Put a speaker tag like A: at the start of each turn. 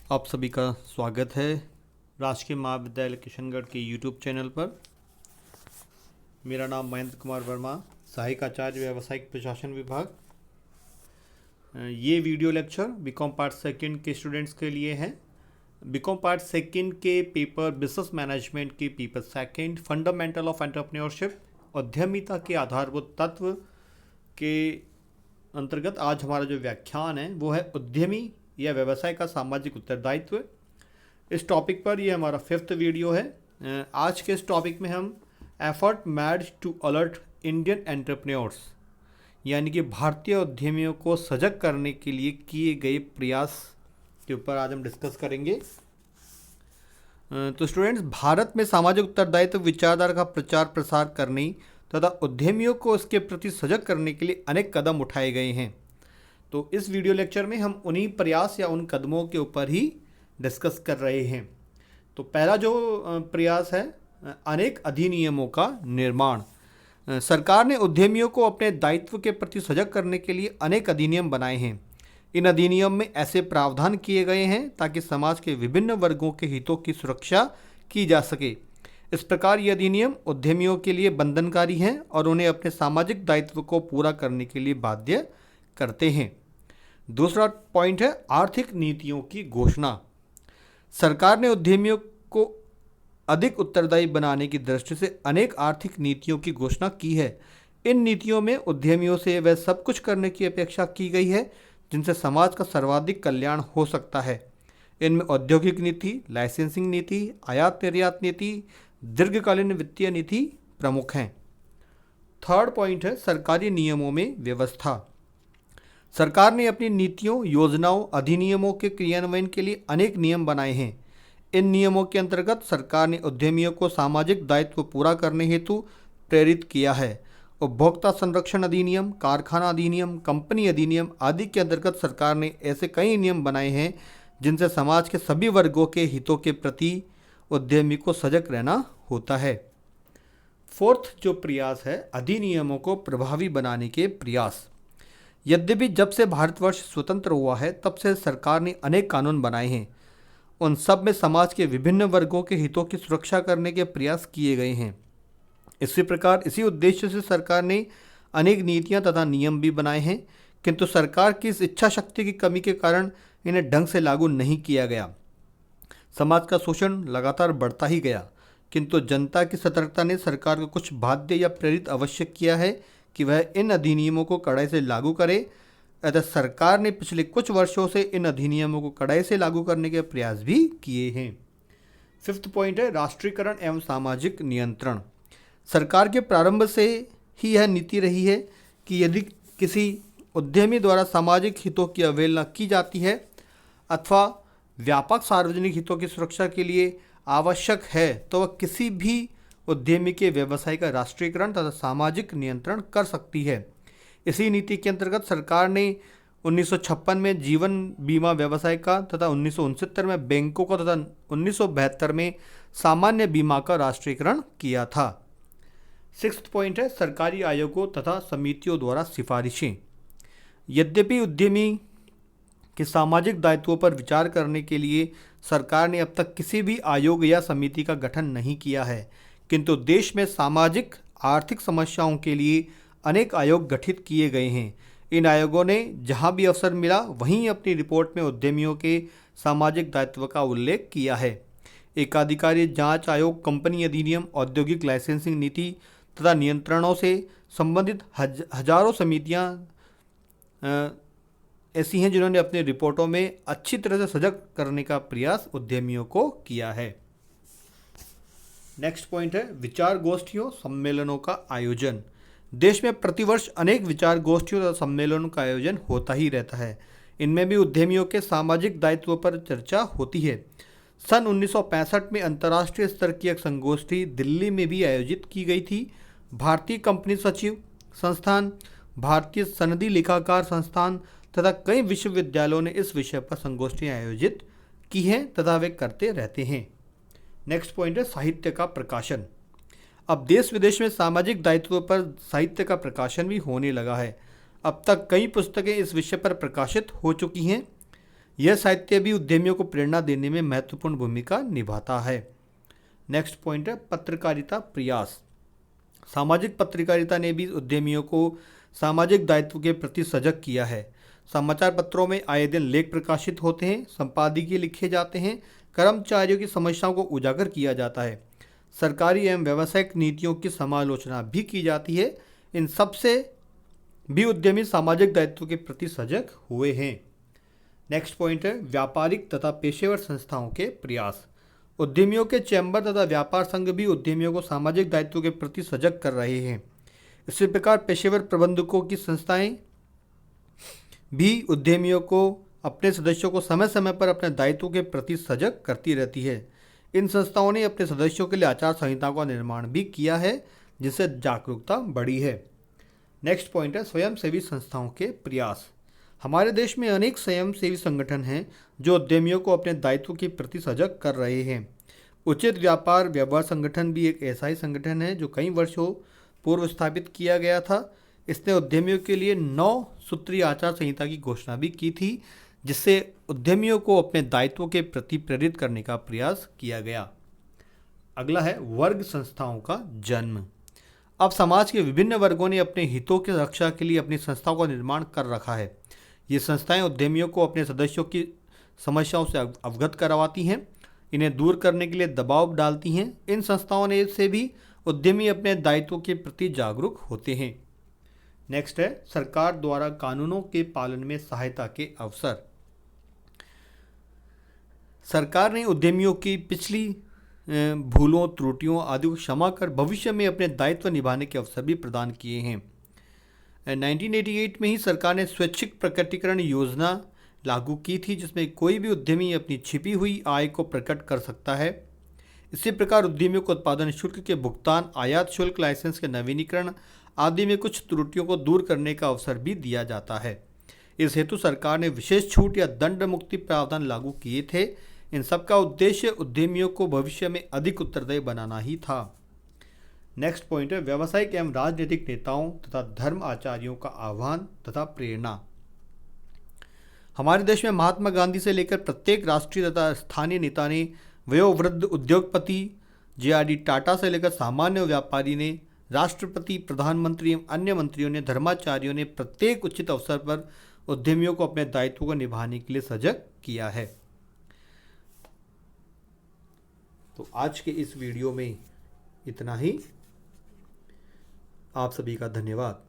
A: आप सभी का स्वागत है राजकीय महाविद्यालय किशनगढ़ के यूट्यूब चैनल पर। मेरा नाम महेंद्र कुमार वर्मा, सहायक आचार्य व्यावसायिक प्रशासन विभाग। ये video lecture BCom part second के स्टूडेंट्स के लिए है। बीकॉम पार्ट सेकंड के पेपर बिजनेस मैनेजमेंट के paper second fundamental of entrepreneurship उद्यमिता के आधारभूत तत्व के अंतर्गत आज हमारा जो व्याख्यान है वो है उद्यमी या व्यवसाय का सामाजिक उत्तरदायित्व। इस टॉपिक पर ये हमारा 5th वीडियो है। आज के इस टॉपिक में हम effort made to alert Indian entrepreneurs यानी कि भारतीय उद्यमियों को सजग करने के लिए किए गए प्रयास के ऊपर आज हम डिस्कस करेंगे। तो स्टूडेंट्स, भारत में सामाजिक उत्तरदायित्व विचारधारा का प्रचार प्रसार करने तथा उद्यमियों को इसके प्रति सजग करने के लिए अनेक कदम उठाए गए हैं। तो इस वीडियो लेक्चर में हम उन्हीं प्रयास या उन कदमों के ऊपर ही डिस्कस कर रहे हैं। तो पहला जो प्रयास है अनेक अधिनियमों का निर्माण। सरकार ने उद्यमियों को अपने दायित्व के प्रति सजग करने के लिए अनेक अधिनियम बनाए हैं। इन अधिनियम में ऐसे प्रावधान किए गए हैं ताकि समाज के विभिन्न वर्गों के हितों की सुरक्षा की जा सके। इस प्रकार ये अधिनियम उद्यमियों के लिए बंधनकारी हैं और उन्हें अपने सामाजिक दायित्व को पूरा करने के लिए बाध्य करते हैं। दूसरा पॉइंट है आर्थिक नीतियों की घोषणा। सरकार ने उद्यमियों को अधिक उत्तरदायी बनाने की दृष्टि से अनेक आर्थिक नीतियों की घोषणा की है। इन नीतियों में उद्यमियों से वह सब कुछ करने की अपेक्षा की गई है जिनसे समाज का सर्वाधिक कल्याण हो सकता है। इनमें औद्योगिक नीति, लाइसेंसिंग नीति, आयात निर्यात नीति, दीर्घकालीन वित्तीय नीति प्रमुख हैं। थर्ड पॉइंट है सरकारी नियमों में व्यवस्था। सरकार ने अपनी नीतियों, योजनाओं, अधिनियमों के क्रियान्वयन के लिए अनेक नियम बनाए हैं। इन नियमों के अंतर्गत सरकार ने उद्यमियों को सामाजिक दायित्व पूरा करने हेतु प्रेरित किया है। उपभोक्ता संरक्षण अधिनियम, कारखाना अधिनियम, कंपनी अधिनियम आदि के अंतर्गत सरकार ने ऐसे कई नियम बनाए हैं जिनसे समाज के सभी वर्गों के हितों के प्रति उद्यमी को सजग रहना होता है। फोर्थ जो प्रयास है अधिनियमों को प्रभावी बनाने के प्रयास। यद्यपि जब से भारतवर्ष स्वतंत्र हुआ है तब से सरकार ने अनेक कानून बनाए हैं। उन सब में समाज के विभिन्न वर्गों के हितों की सुरक्षा करने के प्रयास किए गए हैं। इसी प्रकार इसी उद्देश्य से सरकार ने अनेक नीतियां तथा नियम भी बनाए हैं, किंतु सरकार की इस इच्छा शक्ति की कमी के कारण इन्हें ढंग से लागू नहीं किया गया। समाज का शोषण लगातार बढ़ता ही गया, किंतु जनता की सतर्कता ने सरकार को कुछ बाध्य या प्रेरित अवश्य किया है कि वह इन अधिनियमों को कड़ाई से लागू करे। अतः सरकार ने पिछले कुछ वर्षों से इन अधिनियमों को कड़ाई से लागू करने के प्रयास भी किए हैं। 5th पॉइंट है राष्ट्रीयकरण एवं सामाजिक नियंत्रण। सरकार के प्रारंभ से ही यह नीति रही है कि यदि किसी उद्यमी द्वारा सामाजिक हितों की अवहेलना की जाती है अथवा व्यापक सार्वजनिक हितों की सुरक्षा के लिए आवश्यक है तो वह किसी भी उद्यमी के व्यवसाय का राष्ट्रीयकरण तथा सामाजिक नियंत्रण कर सकती है। इसी नीति के अंतर्गत सरकार ने 1956 में जीवन बीमा व्यवसाय का तथा 1969 में बैंकों का तथा 1972 में सामान्य बीमा का राष्ट्रीयकरण किया था। 6th पॉइंट है सरकारी आयोगों तथा समितियों द्वारा सिफारिशें। यद्यपि उद्यमी के सामाजिक दायित्वों पर विचार करने के लिए सरकार ने अब तक किसी भी आयोग या समिति का गठन नहीं किया है, किंतु देश में सामाजिक आर्थिक समस्याओं के लिए अनेक आयोग गठित किए गए हैं। इन आयोगों ने जहां भी अवसर मिला वहीं अपनी रिपोर्ट में उद्यमियों के सामाजिक दायित्व का उल्लेख किया है। एकाधिकारी जांच आयोग कंपनी अधिनियम, औद्योगिक लाइसेंसिंग नीति तथा नियंत्रणों से संबंधित हजारों समितियां ऐसी हैं जिन्होंने अपनी रिपोर्टों में अच्छी तरह से सजग करने का प्रयास उद्यमियों को किया है। नेक्स्ट पॉइंट है विचार गोष्ठियों सम्मेलनों का आयोजन। देश में प्रतिवर्ष अनेक विचार गोष्ठियों तथा सम्मेलनों का आयोजन होता ही रहता है। इनमें भी उद्यमियों के सामाजिक दायित्व पर चर्चा होती है। सन 1965 में अंतर्राष्ट्रीय स्तर की एक संगोष्ठी दिल्ली में भी आयोजित की गई थी। भारतीय कंपनी सचिव संस्थान, भारतीय सनदी लेखाकार संस्थान तथा कई विश्वविद्यालयों ने इस विषय पर संगोष्ठियाँ आयोजित की हैं तथा वे करते रहते हैं। नेक्स्ट पॉइंट है साहित्य का प्रकाशन। अब देश विदेश में सामाजिक दायित्व पर साहित्य का प्रकाशन भी होने लगा है। अब तक कई पुस्तकें इस विषय पर प्रकाशित हो चुकी हैं। यह साहित्य भी उद्यमियों को प्रेरणा देने में महत्वपूर्ण भूमिका निभाता है। नेक्स्ट पॉइंट है पत्रकारिता प्रयास। सामाजिक पत्रकारिता ने भी उद्यमियों को सामाजिक दायित्व के प्रति सजग किया है। समाचार पत्रों में आए दिन लेख प्रकाशित होते हैं, संपादकीय लिखे जाते हैं, कर्मचारियों की समस्याओं को उजागर किया जाता है, सरकारी एवं व्यावसायिक नीतियों की समालोचना भी की जाती है। इन सब से भी उद्यमी सामाजिक दायित्व के प्रति सजग हुए हैं। नेक्स्ट पॉइंट है व्यापारिक तथा पेशेवर संस्थाओं के प्रयास। उद्यमियों के चैम्बर तथा व्यापार संघ भी उद्यमियों को सामाजिक दायित्व के प्रति सजग कर रहे हैं। इसी प्रकार पेशेवर प्रबंधकों की संस्थाएं भी उद्यमियों को अपने सदस्यों को समय समय पर अपने दायित्व के प्रति सजग करती रहती है। इन संस्थाओं ने अपने सदस्यों के लिए आचार संहिता का निर्माण भी किया है, जिससे जागरूकता बढ़ी है। नेक्स्ट पॉइंट है स्वयंसेवी संस्थाओं के प्रयास। हमारे देश में अनेक स्वयंसेवी संगठन हैं जो उद्यमियों को अपने दायित्व के प्रति सजग कर रहे हैं। उचित व्यापार व्यवहार संगठन भी एक ऐसा ही संगठन है जो कई वर्षों पूर्व स्थापित किया गया था। इसने उद्यमियों के लिए 9 सूत्रीय आचार संहिता की घोषणा भी की थी, जिससे उद्यमियों को अपने दायित्व के प्रति प्रेरित करने का प्रयास किया गया। अगला है वर्ग संस्थाओं का जन्म। अब समाज के विभिन्न वर्गों ने अपने हितों की रक्षा के लिए अपनी संस्थाओं का निर्माण कर रखा है। ये संस्थाएं उद्यमियों को अपने सदस्यों की समस्याओं से अवगत करवाती हैं, इन्हें दूर करने के लिए दबाव डालती हैं। इन संस्थाओं ने से भी उद्यमी अपने दायित्वों के प्रति जागरूक होते हैं। नेक्स्ट है सरकार द्वारा कानूनों के पालन में सहायता के अवसर। सरकार ने उद्यमियों की पिछली भूलों त्रुटियों आदि को क्षमा कर भविष्य में अपने दायित्व निभाने के अवसर भी प्रदान किए हैं। 1988 में ही सरकार ने स्वैच्छिक प्रकटीकरण योजना लागू की थी, जिसमें कोई भी उद्यमी अपनी छिपी हुई आय को प्रकट कर सकता है। इसी प्रकार उद्यमियों को उत्पादन शुल्क के भुगतान, आयात शुल्क, लाइसेंस के नवीनीकरण आदि में कुछ त्रुटियों को दूर करने का अवसर भी दिया जाता है। इस हेतु सरकार ने विशेष छूट या दंड मुक्ति प्रावधान लागू किए थे। इन सब का उद्देश्य उद्यमियों को भविष्य में अधिक उत्तरदायी बनाना ही था। नेक्स्ट पॉइंट है व्यावसायिक एवं राजनीतिक नेताओं तथा धर्म आचार्यों का आह्वान तथा प्रेरणा। हमारे देश में महात्मा गांधी से लेकर प्रत्येक राष्ट्रीय तथा स्थानीय नेता ने, वयोवृद्ध उद्योगपति JRD टाटा से लेकर सामान्य व्यापारी ने, राष्ट्रपति, प्रधानमंत्री एवं अन्य मंत्रियों ने, धर्माचार्यों ने प्रत्येक उचित अवसर पर उद्यमियों को अपने दायित्व को निभाने के लिए सजग किया है। तो आज के इस वीडियो में इतना ही। आप सभी का धन्यवाद।